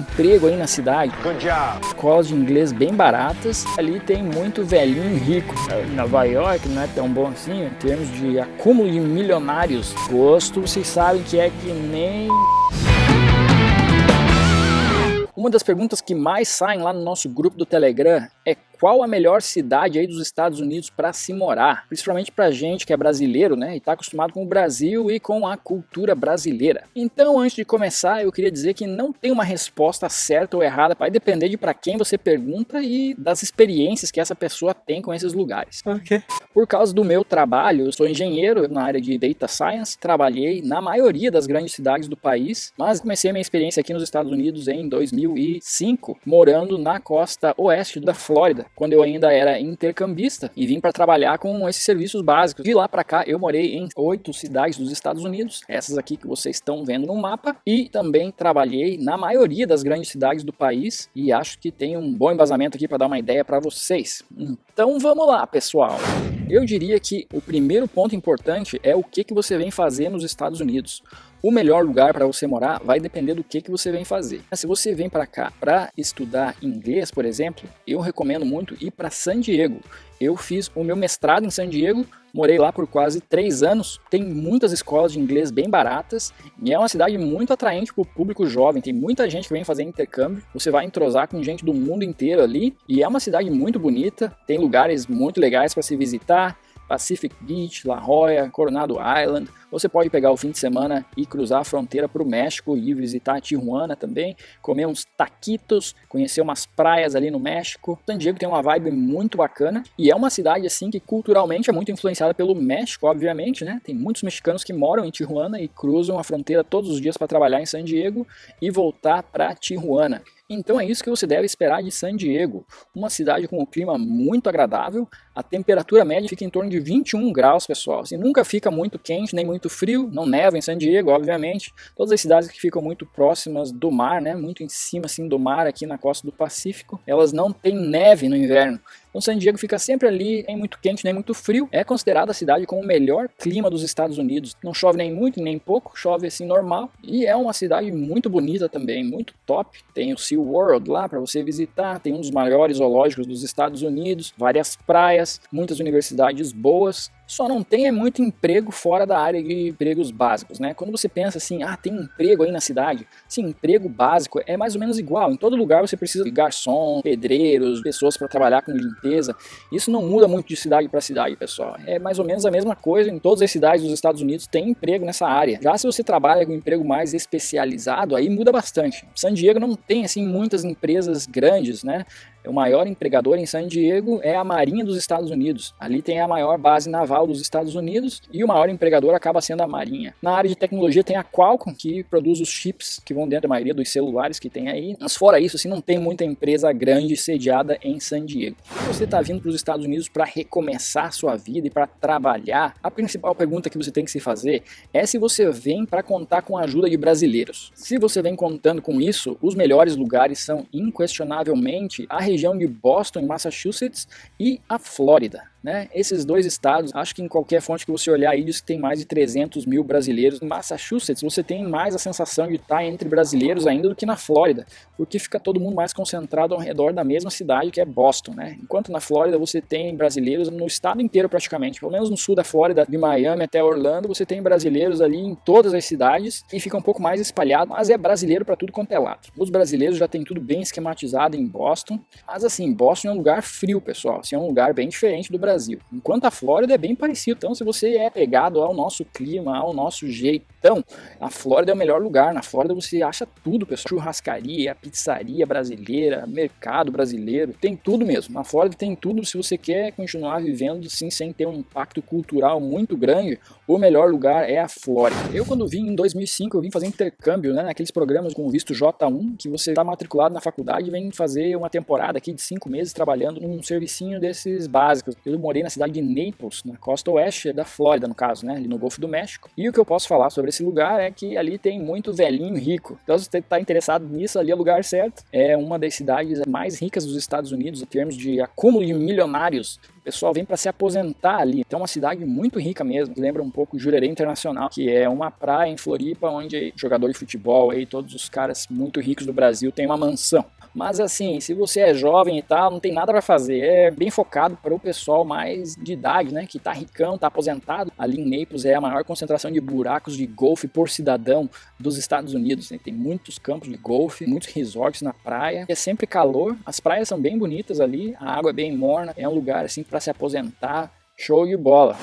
emprego aí na cidade. Good job. Escolas de inglês bem baratas. Ali tem muito velhinho rico. Nova York não é tão bom assim em termos de acúmulo de milionários. Gosto, vocês sabem que é que nem... Uma das perguntas que mais saem lá no nosso grupo do Telegram é qual a melhor cidade aí dos Estados Unidos para se morar, principalmente para gente que é brasileiro, né, e está acostumado com o Brasil e com a cultura brasileira. Então, antes de começar, eu queria dizer que não tem uma resposta certa ou errada, vai depender de para quem você pergunta e das experiências que essa pessoa tem com esses lugares. Ok. Por causa do meu trabalho, eu sou engenheiro na área de Data Science, trabalhei na maioria das grandes cidades do país, mas comecei minha experiência aqui nos Estados Unidos em 2005, morando na costa oeste da Flórida, quando eu ainda era intercambista e vim para trabalhar com esses serviços básicos. De lá para cá eu morei em 8 cidades dos Estados Unidos, essas aqui que vocês estão vendo no mapa, e também trabalhei na maioria das grandes cidades do país e acho que tem um bom embasamento aqui para dar uma ideia para vocês. Então vamos lá, pessoal. Eu diria que o primeiro ponto importante é o que você vem fazer nos Estados Unidos. O melhor lugar para você morar vai depender do que você vem fazer. Se você vem para cá para estudar inglês, por exemplo, eu recomendo muito ir para San Diego. Eu fiz o meu mestrado em San Diego, morei lá por quase 3 anos. Tem muitas escolas de inglês bem baratas e é uma cidade muito atraente para o público jovem. Tem muita gente que vem fazer intercâmbio, você vai entrosar com gente do mundo inteiro ali. E é uma cidade muito bonita, tem lugares muito legais para se visitar. Pacific Beach, La Jolla, Coronado Island. Você pode pegar o fim de semana e cruzar a fronteira para o México e visitar Tijuana também, comer uns taquitos, conhecer umas praias ali no México. San Diego tem uma vibe muito bacana e é uma cidade assim que culturalmente é muito influenciada pelo México, obviamente, né? Tem muitos mexicanos que moram em Tijuana e cruzam a fronteira todos os dias para trabalhar em San Diego e voltar para Tijuana. Então é isso que você deve esperar de San Diego, uma cidade com um clima muito agradável, a temperatura média fica em torno de 21 graus, pessoal, assim, nunca fica muito quente nem muito frio, não neva em San Diego, obviamente, todas as cidades que ficam muito próximas do mar, né, muito em cima assim, do mar aqui na costa do Pacífico, elas não têm neve no inverno. Então San Diego fica sempre ali, nem muito quente nem muito frio, é considerada a cidade com o melhor clima dos Estados Unidos, não chove nem muito nem pouco, chove assim normal, e é uma cidade muito bonita também, muito top, tem o SeaWorld lá para você visitar, tem um dos maiores zoológicos dos Estados Unidos, várias praias, muitas universidades boas. Só não tem muito emprego fora da área de empregos básicos, né? Quando você pensa assim, tem emprego aí na cidade, sim, emprego básico é mais ou menos igual. Em todo lugar você precisa de garçom, pedreiros, pessoas para trabalhar com limpeza. Isso não muda muito de cidade para cidade, pessoal. É mais ou menos a mesma coisa. Em todas as cidades dos Estados Unidos tem emprego nessa área. Já se você trabalha com um emprego mais especializado, aí muda bastante. San Diego não tem assim muitas empresas grandes, né? O maior empregador em San Diego é a Marinha dos Estados Unidos. Ali tem a maior base naval dos Estados Unidos e o maior empregador acaba sendo a Marinha. Na área de tecnologia tem a Qualcomm, que produz os chips que vão dentro da maioria dos celulares que tem aí. Mas fora isso, assim, não tem muita empresa grande sediada em San Diego. Se você está vindo para os Estados Unidos para recomeçar sua vida e para trabalhar, a principal pergunta que você tem que se fazer é se você vem para contar com a ajuda de brasileiros. Se você vem contando com isso, os melhores lugares são inquestionavelmente a região de Boston, Massachusetts e a Flórida, né? Esses dois estados, acho que em qualquer fonte que você olhar aí diz que tem mais de 300 mil brasileiros. Em Massachusetts você tem mais a sensação de estar entre brasileiros ainda do que na Flórida, porque fica todo mundo mais concentrado ao redor da mesma cidade que é Boston, né? Enquanto na Flórida você tem brasileiros no estado inteiro praticamente, pelo menos no sul da Flórida, de Miami até Orlando, você tem brasileiros ali em todas as cidades e fica um pouco mais espalhado, mas é brasileiro para tudo quanto é lado. Os brasileiros já tem tudo bem esquematizado em Boston, mas assim, Boston é um lugar frio, pessoal, assim, é um lugar bem diferente do Brasil, enquanto a Flórida é bem parecido. Então se você é pegado ao nosso clima, ao nosso jeitão, a Flórida é o melhor lugar. Na Flórida você acha tudo, pessoal, churrascaria, pizzaria brasileira, mercado brasileiro, tem tudo mesmo. Na Flórida tem tudo. Se você quer continuar vivendo sim, sem ter um impacto cultural muito grande, o melhor lugar é a Flórida. Eu quando vim em 2005, eu vim fazer intercâmbio, né, naqueles programas com visto J1, que você está matriculado na faculdade e vem fazer uma temporada temporada aqui de 5 meses trabalhando num servicinho desses básicos. Eu morei na cidade de Naples, na costa oeste da Flórida, no caso, né, ali no Golfo do México. E o que eu posso falar sobre esse lugar é que ali tem muito velhinho rico. Então, se você está interessado nisso, ali é o lugar certo. É uma das cidades mais ricas dos Estados Unidos em termos de acúmulo de milionários. O pessoal vem para se aposentar ali. Então é uma cidade muito rica mesmo. Lembra um pouco Jurerê Internacional, que é uma praia em Floripa onde jogador de futebol e todos os caras muito ricos do Brasil têm uma mansão. Mas assim, se você é jovem e tal, não tem nada para fazer. É bem focado para o pessoal mais de idade, né? Que tá ricão, tá aposentado. Ali em Naples é a maior concentração de buracos de golfe por cidadão dos Estados Unidos, né? Tem muitos campos de golfe, muitos resorts na praia. É sempre calor. As praias são bem bonitas ali. A água é bem morna. É um lugar assim para se aposentar. Show de bola.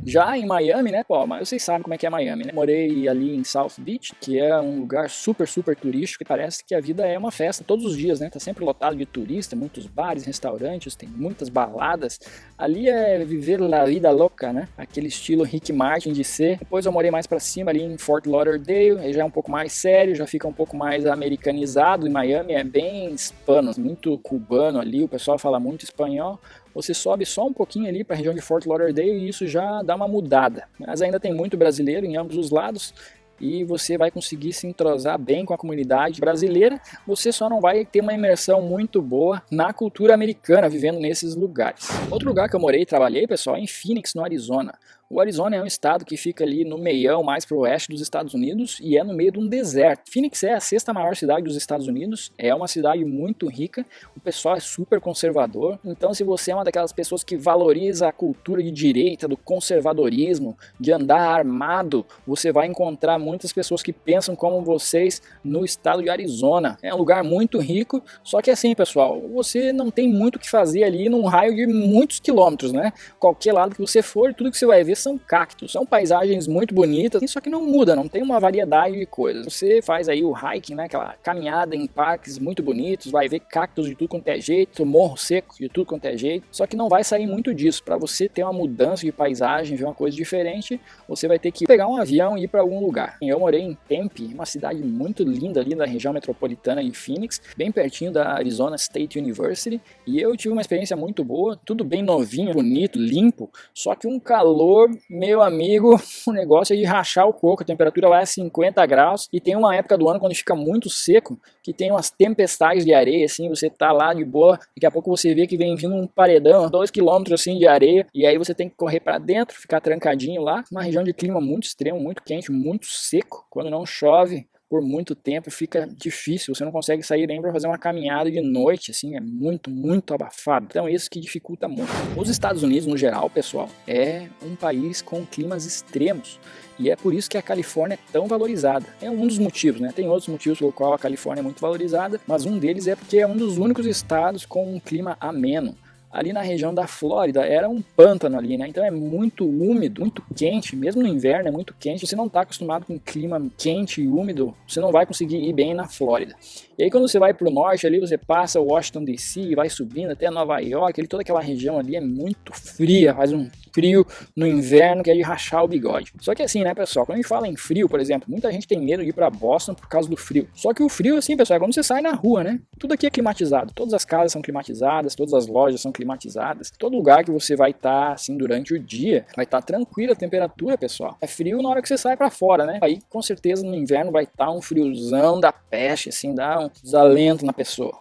Já em Miami, né, pô, mas vocês sabem como é que é Miami, né? Morei ali em South Beach, que é um lugar super turístico e parece que a vida é uma festa todos os dias, né? Tá sempre lotado de turista, muitos bares, restaurantes, tem muitas baladas. Ali é viver la vida louca, né? Aquele estilo Rick Martin de ser. Depois eu morei mais pra cima ali em Fort Lauderdale, aí já é um pouco mais sério, já fica um pouco mais americanizado. Em Miami é bem hispano, muito cubano ali, o pessoal fala muito espanhol. Você sobe só um pouquinho ali para a região de Fort Lauderdale e isso já dá uma mudada. Mas ainda tem muito brasileiro em ambos os lados e você vai conseguir se entrosar bem com a comunidade brasileira. Você só não vai ter uma imersão muito boa na cultura americana vivendo nesses lugares. Outro lugar que eu morei e trabalhei, pessoal, é em Phoenix, no Arizona. O Arizona é um estado que fica ali no meião, mais para o oeste dos Estados Unidos, e é no meio de um deserto. Phoenix é a sexta maior cidade dos Estados Unidos, é uma cidade muito rica, o pessoal é super conservador, então se você é uma daquelas pessoas que valoriza a cultura de direita, do conservadorismo, de andar armado, você vai encontrar muitas pessoas que pensam como vocês no estado de Arizona. É um lugar muito rico, só que assim, pessoal, você não tem muito o que fazer ali num raio de muitos quilômetros, né? Qualquer lado que você for, tudo que você vai ver são cactos, são paisagens muito bonitas, só que não muda, não tem uma variedade de coisas. Você faz aí o hiking, né, aquela caminhada em parques muito bonitos, vai ver cactos de tudo quanto é jeito, morro seco de tudo quanto é jeito, só que não vai sair muito disso. Para você ter uma mudança de paisagem, ver uma coisa diferente, você vai ter que pegar um avião e ir para algum lugar. Eu morei em Tempe, uma cidade muito linda ali na região metropolitana em Phoenix, bem pertinho da Arizona State University, e eu tive uma experiência muito boa, tudo bem novinho, bonito, limpo, só que um calor, meu amigo, o negócio é de rachar o coco. A temperatura lá é 50 graus e tem uma época do ano quando fica muito seco, que tem umas tempestades de areia, assim, você tá lá de boa, daqui a pouco você vê que vem vindo um paredão, 2 km assim de areia, e aí você tem que correr para dentro, ficar trancadinho lá, uma região de clima muito extremo, muito quente, muito seco, quando não chove por muito tempo fica difícil, você não consegue sair nem para fazer uma caminhada de noite, assim, é muito abafado. Então é isso que dificulta muito. Os Estados Unidos, no geral, pessoal, é um país com climas extremos. E é por isso que a Califórnia é tão valorizada. É um dos motivos, né? Tem outros motivos pelo qual a Califórnia é muito valorizada, mas um deles é porque é um dos únicos estados com um clima ameno. Ali na região da Flórida era um pântano ali, né? Então é muito úmido, muito quente, mesmo no inverno é muito quente. Você não está acostumado com um clima quente e úmido, você não vai conseguir ir bem na Flórida. E aí quando você vai para o norte ali, você passa Washington DC e vai subindo até Nova York, ali, toda aquela região ali é muito fria, faz um frio no inverno que é de rachar o bigode. Só que assim, né, pessoal, quando a gente fala em frio, por exemplo, muita gente tem medo de ir para Boston por causa do frio. Só que o frio, assim, pessoal, é quando você sai na rua, né? Tudo aqui é climatizado, todas as casas são climatizadas, todas as lojas são climatizadas, todo lugar que você vai estar, assim, durante o dia, vai estar tranquila a temperatura, pessoal. É frio na hora que você sai para fora, né? Aí, com certeza, no inverno vai estar um friozão da peste, assim, dá um desalento na pessoa.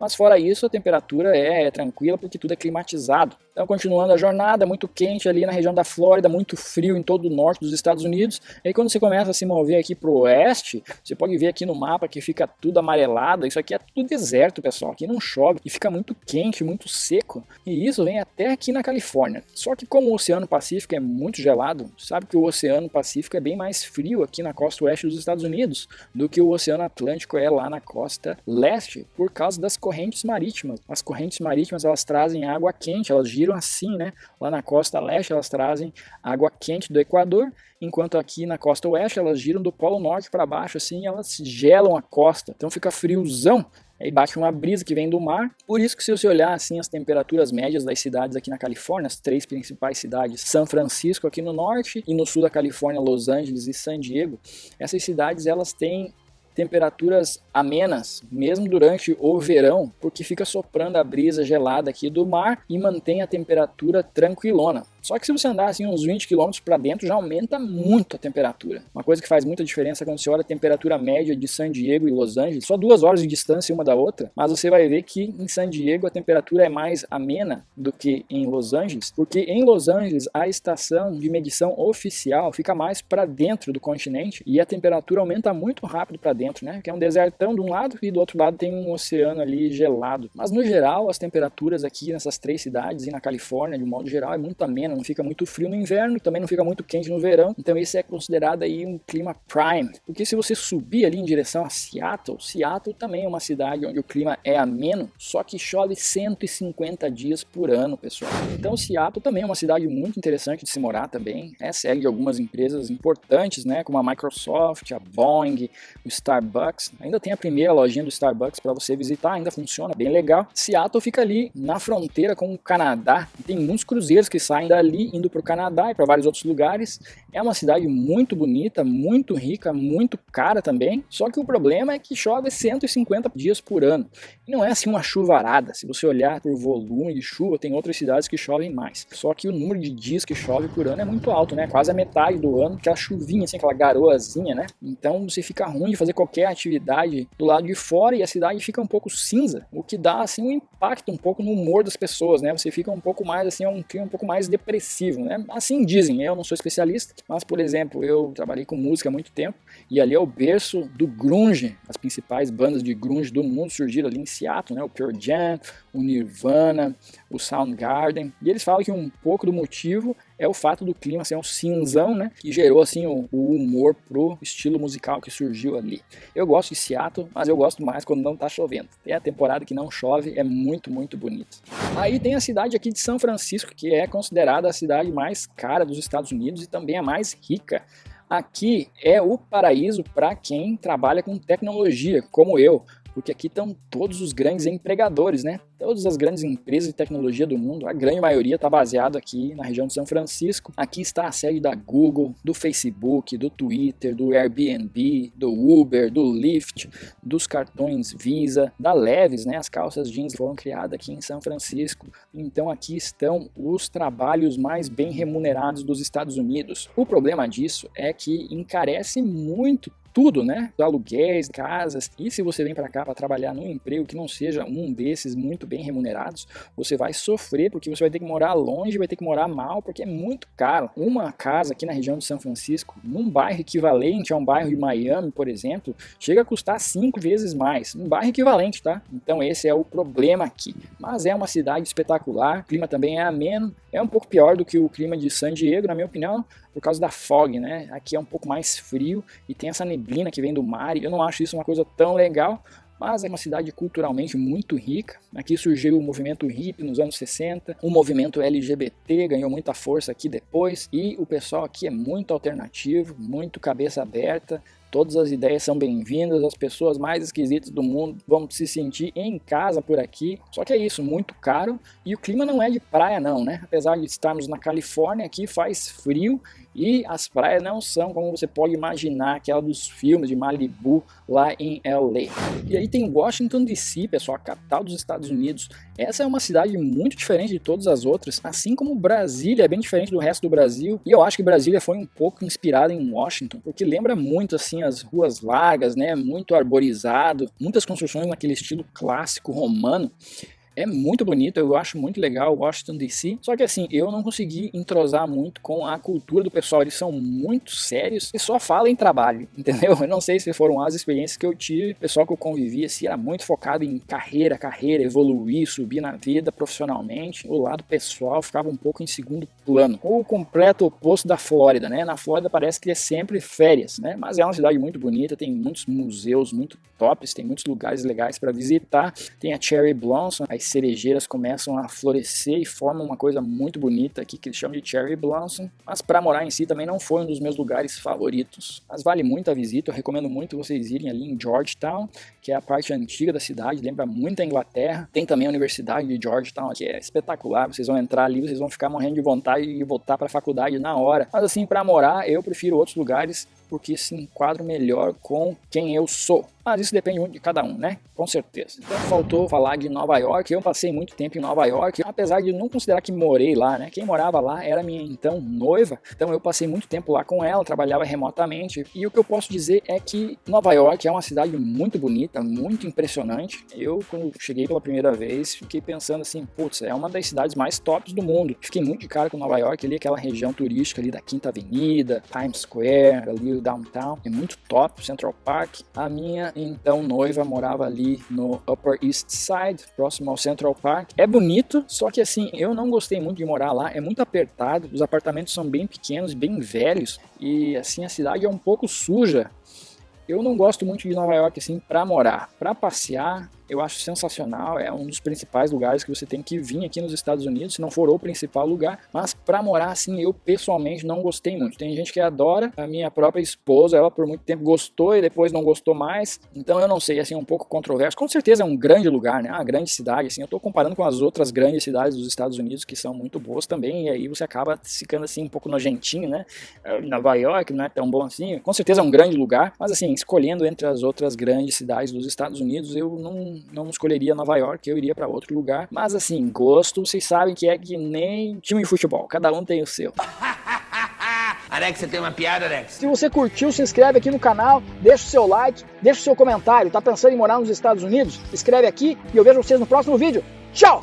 Mas fora isso, a temperatura é tranquila porque tudo é climatizado. Então, continuando a jornada, muito quente ali na região da Flórida, muito frio em todo o norte dos Estados Unidos. E aí quando você começa a se mover aqui para o oeste, você pode ver aqui no mapa que fica tudo amarelado. Isso aqui é tudo deserto, pessoal. Aqui não chove e fica muito quente, muito seco. E isso vem até aqui na Califórnia. Só que como o Oceano Pacífico é muito gelado, sabe que o Oceano Pacífico é bem mais frio aqui na costa oeste dos Estados Unidos do que o Oceano Atlântico é lá na costa leste, por causa das correntes marítimas. As correntes marítimas, elas trazem água quente, elas giram assim, né? Lá na costa leste elas trazem água quente do Equador, enquanto aqui na costa oeste elas giram do polo norte para baixo, assim, elas gelam a costa. Então fica friozão. Aí bate uma brisa que vem do mar. Por isso que se você olhar assim as temperaturas médias das cidades aqui na Califórnia, as 3 principais cidades, São Francisco aqui no norte e no sul da Califórnia, Los Angeles e San Diego, essas cidades elas têm temperaturas amenas, mesmo durante o verão, porque fica soprando a brisa gelada aqui do mar e mantém a temperatura tranquilona. Só que se você andar assim uns 20 km para dentro, já aumenta muito a temperatura. Uma coisa que faz muita diferença quando você olha a temperatura média de San Diego e Los Angeles, só 2 horas de distância uma da outra, mas você vai ver que em San Diego a temperatura é mais amena do que em Los Angeles, porque em Los Angeles a estação de medição oficial fica mais para dentro do continente e a temperatura aumenta muito rápido para dentro, né? Que é um desertão de um lado e do outro lado tem um oceano ali gelado. Mas no geral as temperaturas aqui nessas 3 cidades e na Califórnia de um modo geral é muito amena, não fica muito frio no inverno, também não fica muito quente no verão, então esse é considerado aí um clima prime. Porque se você subir ali em direção a Seattle, Seattle também é uma cidade onde o clima é ameno, só que chove 150 dias por ano, pessoal. Então Seattle também é uma cidade muito interessante de se morar também, é sede de algumas empresas importantes, né, como a Microsoft, a Boeing, o Starbucks, ainda tem a primeira lojinha do Starbucks para você visitar, ainda funciona bem legal. Seattle fica ali na fronteira com o Canadá, tem muitos cruzeiros que saem dali indo para o Canadá e para vários outros lugares. É uma cidade muito bonita, muito rica, muito cara também, só que o problema é que chove 150 dias por ano. E não é assim uma chuvarada, se você olhar por volume de chuva, tem outras cidades que chovem mais. Só que o número de dias que chove por ano é muito alto, né? Quase a metade do ano, aquela chuvinha, assim, aquela garoazinha, né? Então você fica ruim de fazer qualquer atividade do lado de fora e a cidade fica um pouco cinza, o que dá assim um impacto um pouco no humor das pessoas, né? Você fica um pouco mais assim, um clima um pouco mais depressivo, né? Assim dizem, eu não sou especialista, mas por exemplo, eu trabalhei com música há muito tempo e ali é o berço do grunge. As principais bandas de grunge do mundo surgiram ali em Seattle, né? O Pearl Jam, o Nirvana, o Soundgarden, e eles falam que um pouco do motivo é o fato do clima ser um cinzão, né, que gerou assim o humor pro estilo musical que surgiu ali. Eu gosto de Seattle, mas eu gosto mais quando não tá chovendo. Tem a temporada que não chove, é muito, muito bonito. Aí tem a cidade aqui de São Francisco, que é considerada a cidade mais cara dos Estados Unidos e também a mais rica. Aqui é o paraíso para quem trabalha com tecnologia, como eu, porque aqui estão todos os grandes empregadores, né? Todas as grandes empresas de tecnologia do mundo, a grande maioria está baseada aqui na região de São Francisco. Aqui está a sede da Google, do Facebook, do Twitter, do Airbnb, do Uber, do Lyft, dos cartões Visa, da Levi's, né? As calças jeans foram criadas aqui em São Francisco. Então aqui estão os trabalhos mais bem remunerados dos Estados Unidos. O problema disso é que encarece muito tudo, né? Aluguéis, casas. E se você vem para cá para trabalhar num emprego que não seja um desses muito bem remunerados, você vai sofrer porque você vai ter que morar longe, vai ter que morar mal, porque é muito caro. Uma casa aqui na região de São Francisco, num bairro equivalente a um bairro de Miami, por exemplo, chega a custar 5 vezes mais. Um bairro equivalente, tá? Então esse é o problema aqui. Mas é uma cidade espetacular, o clima também é ameno, é um pouco pior do que o clima de San Diego, na minha opinião, por causa da fog, né? Aqui é um pouco mais frio e tem essa neblina que vem do mar, e eu não acho isso uma coisa tão legal, mas é uma cidade culturalmente muito rica. Aqui surgiu o movimento hippie nos anos 60, o movimento LGBT ganhou muita força aqui depois, e o pessoal aqui é muito alternativo, muito cabeça aberta. Todas as ideias são bem-vindas, as pessoas mais esquisitas do mundo vão se sentir em casa por aqui. Só que é isso, muito caro, e o clima não é de praia não, né? Apesar de estarmos na Califórnia, aqui faz frio e as praias não são como você pode imaginar, aquela dos filmes de Malibu lá em LA. E aí tem Washington DC, pessoal, a capital dos Estados Unidos. Essa é uma cidade muito diferente de todas as outras, assim como Brasília é bem diferente do resto do Brasil. E eu acho que Brasília foi um pouco inspirada em Washington, porque lembra muito assim as ruas largas, né, muito arborizado, muitas construções naquele estilo clássico romano. É muito bonito, eu acho muito legal Washington DC, só que assim, eu não consegui entrosar muito com a cultura do pessoal, eles são muito sérios e só falam em trabalho, entendeu? Eu não sei se foram as experiências que eu tive, o pessoal que eu convivi assim, era muito focado em carreira, evoluir, subir na vida profissionalmente, o lado pessoal ficava um pouco em segundo plano, o completo oposto da Flórida, né? Na Flórida parece que é sempre férias, né? Mas é uma cidade muito bonita, tem muitos museus muito tops, tem muitos lugares legais para visitar, tem a Cherry Blossom, as cerejeiras começam a florescer e formam uma coisa muito bonita aqui que eles chamam de Cherry Blossom, mas para morar em si também não foi um dos meus lugares favoritos, mas vale muito a visita, eu recomendo muito vocês irem ali em Georgetown, que é a parte antiga da cidade, lembra muito a Inglaterra, tem também a Universidade de Georgetown, que é espetacular, vocês vão entrar ali, vocês vão ficar morrendo de vontade de voltar para a faculdade na hora, mas assim, para morar eu prefiro outros lugares porque se enquadram melhor com quem eu sou. Mas isso depende muito de cada um, né? Com certeza. Então faltou falar de Nova York. Eu passei muito tempo em Nova York, apesar de não considerar que morei lá, né? Quem morava lá era minha então noiva, então eu passei muito tempo lá com ela, trabalhava remotamente. E o que eu posso dizer é que Nova York é uma cidade muito bonita, muito impressionante. Eu, quando cheguei pela primeira vez, fiquei pensando assim, putz, é uma das cidades mais tops do mundo. Fiquei muito de cara com Nova York, ali aquela região turística ali da Quinta Avenida, Times Square, ali o downtown, é muito top, Central Park. A minha então noiva morava ali no Upper East Side, próximo ao Central Park. É bonito, só que assim, eu não gostei muito de morar lá, é muito apertado, os apartamentos são bem pequenos, bem velhos, e assim a cidade é um pouco suja. Eu não gosto muito de Nova York assim para morar, para passear. Eu acho sensacional, é um dos principais lugares que você tem que vir aqui nos Estados Unidos, se não for o principal lugar, mas para morar assim eu pessoalmente não gostei muito. Tem gente que adora, a minha própria esposa, ela por muito tempo gostou e depois não gostou mais, então eu não sei, assim, é um pouco controverso. Com certeza é um grande lugar, né, uma grande cidade, assim, eu tô comparando com as outras grandes cidades dos Estados Unidos que são muito boas também, e aí você acaba ficando assim um pouco nojentinho, né, Nova York não é tão bom assim, com certeza é um grande lugar, mas assim, escolhendo entre as outras grandes cidades dos Estados Unidos, eu não escolheria Nova York, eu iria para outro lugar. Mas assim, gosto, vocês sabem que é que nem time de futebol, cada um tem o seu. Alex, você tem uma piada, Alex? Se você curtiu, se inscreve aqui no canal, deixa o seu like, deixa o seu comentário. Tá pensando em morar nos Estados Unidos? Escreve aqui e eu vejo vocês no próximo vídeo. Tchau!